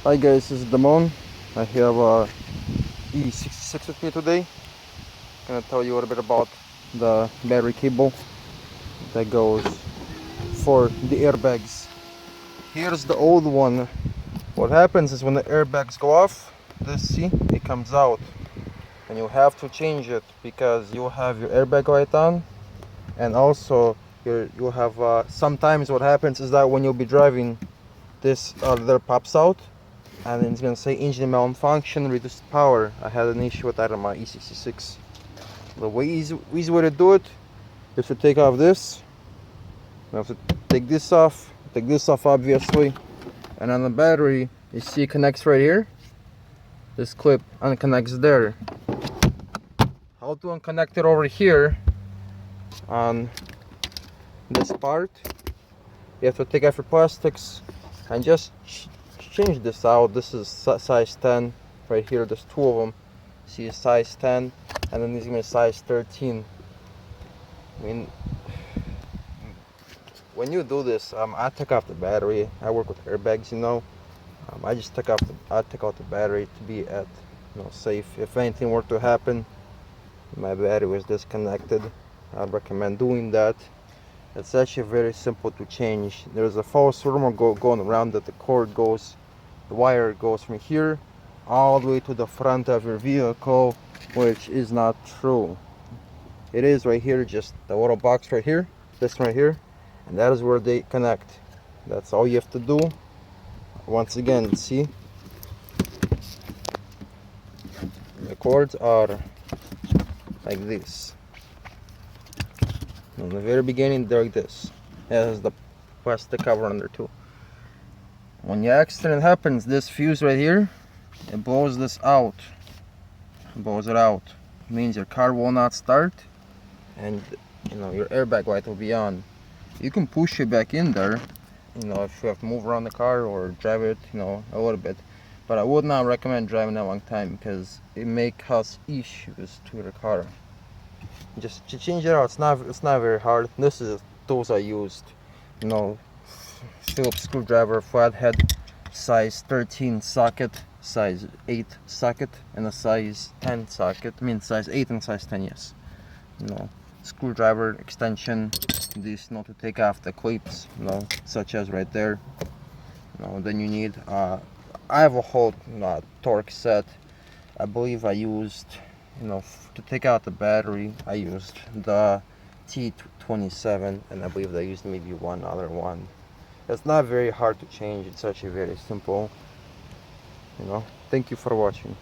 Hi guys, this is Damon. I have a E66 with me today. Gonna tell you a little bit about the battery cable that goes for the airbags. Here's the old one. What happens is when the airbags go off, see, it comes out. And you have to change it because you'll have your airbag light on, and also you'll have sometimes what happens is that when you'll be driving, this there pops out and then it's gonna say engine malfunction, reduced power. I had an issue with that on my E66. The easy way to do it is to take off this. You have to take this off obviously, and on the battery you see it connects right here. This clip unconnects there. How to unconnect it over here on this part? You have to take off your plastics and just change this out. This is size 10 right here. There's two of them. See, size 10, and then these are gonna be size 13. I mean, when you do this, I took off the battery. I work with airbags, you know. I just took out the battery to be at, safe. If anything were to happen, my battery was disconnected, I'd recommend doing that. It's actually very simple to change. There's a false rumor going around that the wire goes from here all the way to the front of your vehicle, which is not true. It is right here, just the little box right here, this right here, and that is where they connect. That's all you have to do. Once again, see, the cords are like this. In the very beginning, they're like this. It has the plastic cover under too. When the accident happens, this fuse right here, it blows this out. It blows it out. It means your car will not start, and your airbag light will be on. You can push it back in there, if you have to move around the car or drive it, a little bit. But I would not recommend driving that long time because it may cause issues to your car. Just to change it out, it's not very hard. This is the tools I used. Phillips screwdriver, flathead, size 13 socket, size 8 socket, and a size 10 socket. I mean size 8 and size 10, yes. Screwdriver, extension, this to take off the clips, such as right there. Then you need I have a whole torque set. I believe I used, to take out the battery, I used the T27, and I believe I used maybe one other one. It's not very hard to change. It's actually very simple. Thank you for watching.